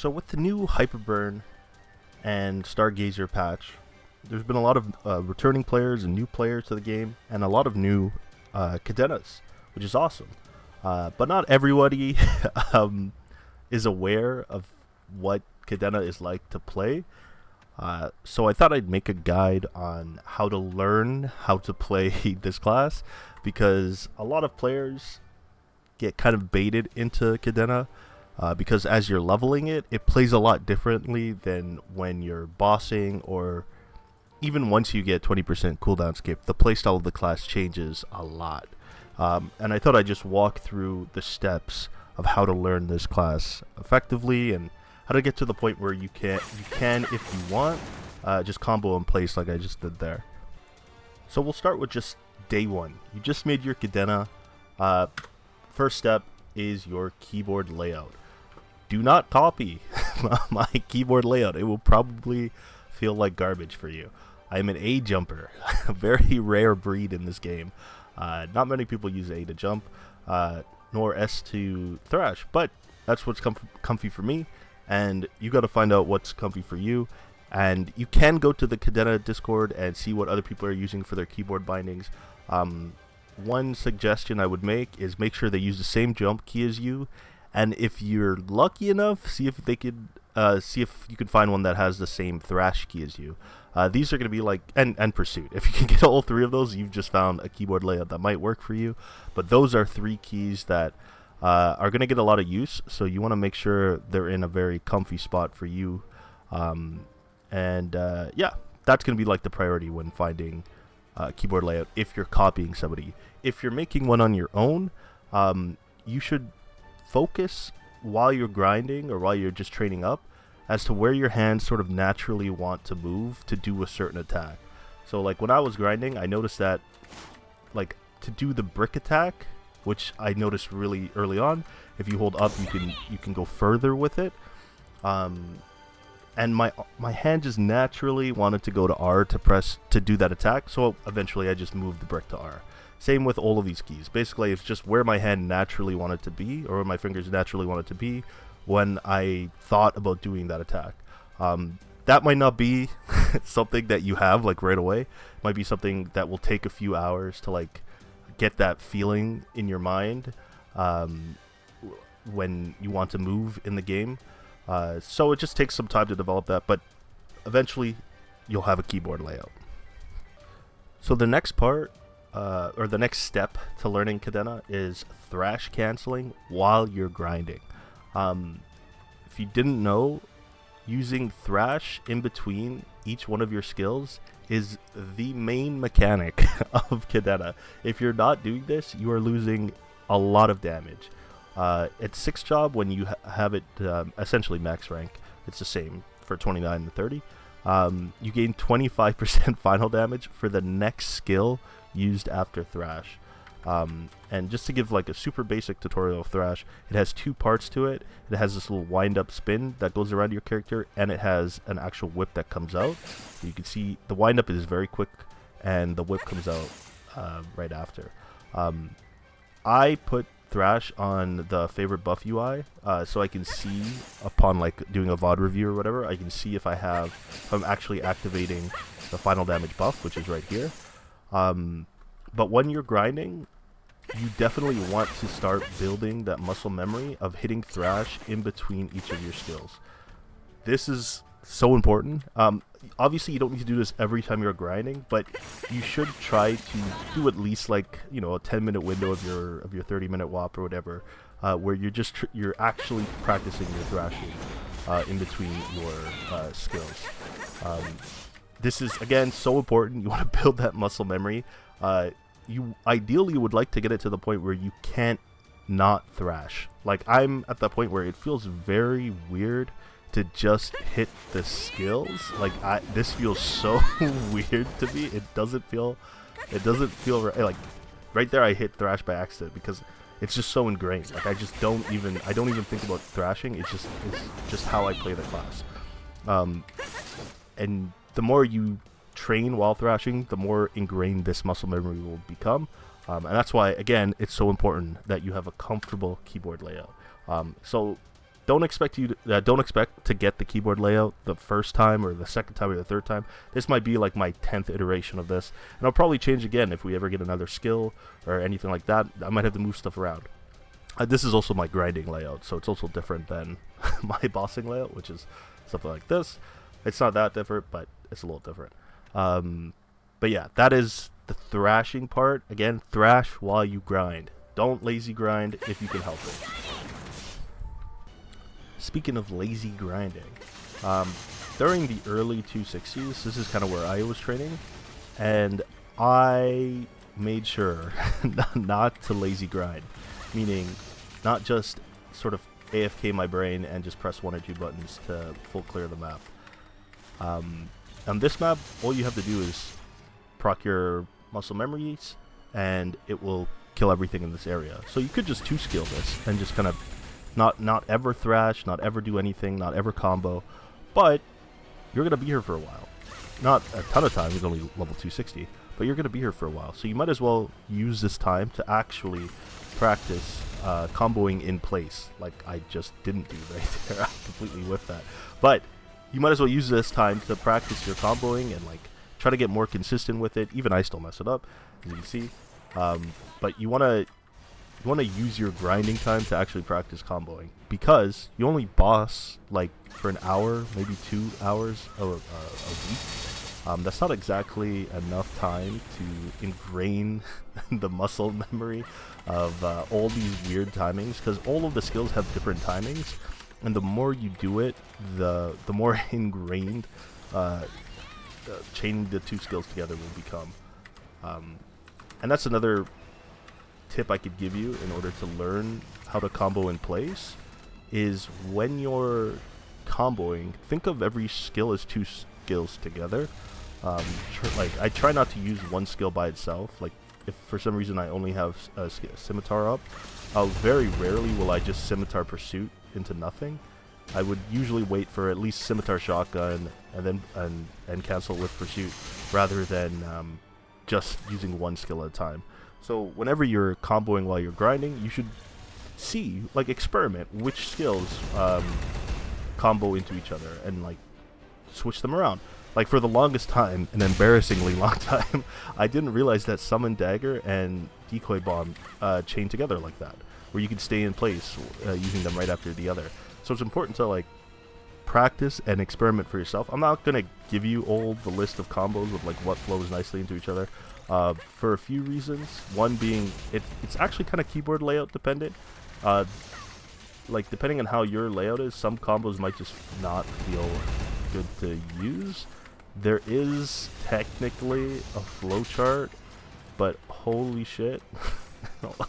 So with the new Hyperburn and Stargazer patch, there's been a lot of returning players and new players to the game, and a lot of new Cadenas, which is awesome. But not everybody is aware of what Cadena is like to play. So I thought I'd make a guide on how to learn how to play this class, because a lot of players get kind of baited into Cadena, because as you're leveling it, it plays a lot differently than when you're bossing, or even once you get 20% cooldown skip, the playstyle of the class changes a lot. And I thought I'd just walk through the steps of how to learn this class effectively, and how to get to the point where you can if you want, just combo in place like I just did there. So we'll start with just day one. You just made your Cadena. First step is your keyboard layout. Do not copy my keyboard layout. It will probably feel like garbage for you. I am an A jumper, a very rare breed in this game. Not many people use A to jump, nor S to thrash, but that's what's comfy for me, and you got to find out what's comfy for you. And you can go to the Cadena Discord and see what other people are using for their keyboard bindings. One suggestion I would make is make sure they use the same jump key as you, and if you're lucky enough, see if you can find one that has the same thrash key as you. These are going to be like, and pursuit. If you can get all three of those, you've just found a keyboard layout that might work for you. But those are three keys that are going to get a lot of use, so you want to make sure they're in a very comfy spot for you. Yeah, that's going to be like the priority when finding keyboard layout if you're copying somebody. If you're making one on your own, you should focus while you're grinding or while you're just training up as to where your hands sort of naturally want to move to do a certain attack. So like when I was grinding, I noticed that like to do the brick attack, which I noticed really early on, if you hold up you can go further with it. And my hand just naturally wanted to go to R to press to do that attack, so eventually I just moved the brick to R. Same with all of these keys. Basically, it's just where my hand naturally wanted to be, or where my fingers naturally wanted to be when I thought about doing that attack. That might not be something that you have like right away. It might be something that will take a few hours to like get that feeling in your mind when you want to move in the game. So it just takes some time to develop that, but eventually you'll have a keyboard layout. So the next part, or the next step to learning Cadena is thrash canceling while you're grinding. If you didn't know, using thrash in between each one of your skills is the main mechanic of Cadena. If you're not doing this, you are losing a lot of damage. At 6 job, when you have it essentially max rank, it's the same for 29 and 30. You gain 25% final damage for the next skill used after thrash. And just to give like a super basic tutorial of thrash, it has 2 parts to it. It has this little wind up spin that goes around your character, and it has an actual whip that comes out. So you can see the wind up is very quick, and the whip comes out right after. I put thrash on the favorite buff UI, so I can see upon like doing a VOD review or whatever, I can see if I'm actually activating the final damage buff, which is right here. But when you're grinding, you definitely want to start building that muscle memory of hitting thrash in between each of your skills. This is so important. Obviously you don't need to do this every time you're grinding, but you should try to do at least like, you know, a 10-minute window of your 30-minute WAP or whatever, where you're actually practicing your thrashing in between your skills. This is again so important. You want to build that muscle memory. You ideally would like to get it to the point where you can't not thrash. Like I'm at that point where it feels very weird to just hit the skills. Like this feels so weird to me. It doesn't feel right. Like right there I hit thrash by accident because it's just so ingrained. Like I don't even think about thrashing. It's just how I play the class. And the more you train while thrashing, the more ingrained this muscle memory will become. And that's why, again, it's so important that you have a comfortable keyboard layout. So don't expect to get the keyboard layout the first time or the second time or the third time. This might be like my 10th iteration of this, and I'll probably change again if we ever get another skill or anything like that. I might have to move stuff around. This is also my grinding layout, so it's also different than my bossing layout, which is something like this. It's not that different, but it's a little different. But yeah, that is the thrashing part. Again, thrash while you grind. Don't lazy grind if you can help it. Speaking of lazy grinding, during the early 260s, this is kind of where I was training, and I made sure not to lazy grind, meaning not just sort of AFK my brain and just press 1 or 2 buttons to full clear the map. On this map, all you have to do is proc your muscle memories, and it will kill everything in this area. So you could just 2-skill this and just kind of not ever thrash, not ever do anything, not ever combo, but you're gonna be here for a while. Not a ton of time, it's only level 260, but you're gonna be here for a while. So you might as well use this time to actually practice comboing in place, like I just didn't do right there. I completely whiffed that. But you might as well use this time to practice your comboing and like try to get more consistent with it. Even I still mess it up, as you can see. But you wanna use your grinding time to actually practice comboing, because you only boss like for an hour, maybe 2 hours a week. That's not exactly enough time to ingrain the muscle memory of all these weird timings, because all of the skills have different timings, and the more you do it, the more ingrained chaining the 2 skills together will become. And that's another tip I could give you in order to learn how to combo in place, is when you're comboing, think of every skill as 2 skills together. Like I try not to use 1 skill by itself. Like if for some reason I only have a scimitar up, very rarely will I just scimitar pursuit into nothing. I would usually wait for at least scimitar shotgun and then cancel with pursuit, rather than just using 1 skill at a time. So whenever you're comboing while you're grinding, you should see, like, experiment which skills combo into each other and like switch them around. Like for the longest time, an embarrassingly long time, I didn't realize that Summon Dagger and Decoy Bomb chain together like that, where you can stay in place using them right after the other. So it's important to like practice and experiment for yourself. I'm not gonna give you all the list of combos of like what flows nicely into each other, for a few reasons. One being it's actually kind of keyboard layout dependent. Like depending on how your layout is, some combos might just not feel good to use. There is technically a flowchart, but holy shit,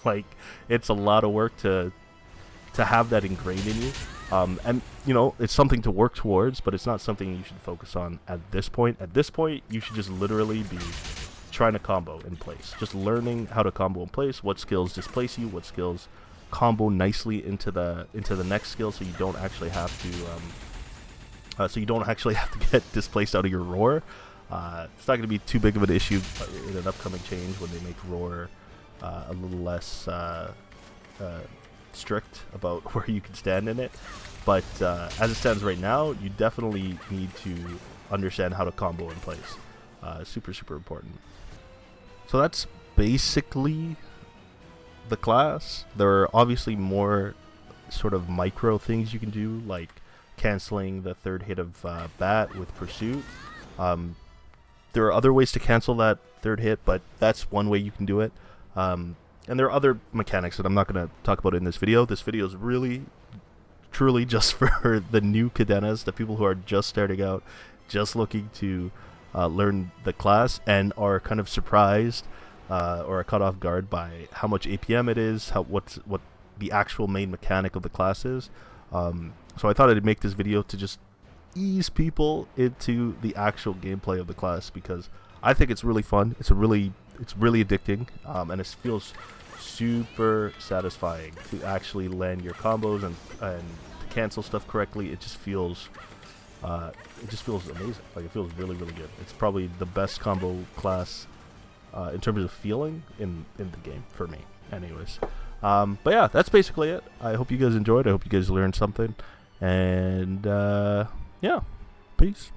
like it's a lot of work to have that ingrained in you. And you know, it's something to work towards, but it's not something you should focus on at this point. At this point, you should just literally be trying to combo in place, just learning how to combo in place, what skills displace you, what skills combo nicely into the next skill, so you don't actually have to get displaced out of your roar. It's not going to be too big of an issue in an upcoming change when they make roar a little less strict about where you can stand in it. But as it stands right now, you definitely need to understand how to combo in place. Super important. So that's basically the class. There are obviously more sort of micro things you can do, like canceling the 3rd hit of bat with pursuit. There are other ways to cancel that 3rd hit, but that's one way you can do it. And there are other mechanics that I'm not going to talk about in this video. This video is really, truly just for the new Cadenas, the people who are just starting out, just looking to learn the class and are kind of surprised or are caught off guard by how much APM it is, what the actual main mechanic of the class is. So I thought I'd make this video to just ease people into the actual gameplay of the class, because I think it's really fun. It's really addicting, and it feels super satisfying to actually land your combos and to cancel stuff correctly. It just feels amazing. Like, it feels really good. It's probably the best combo class in terms of feeling in the game for me. Anyways, But yeah, that's basically it. I hope you guys enjoyed. I hope you guys learned something. And yeah, peace.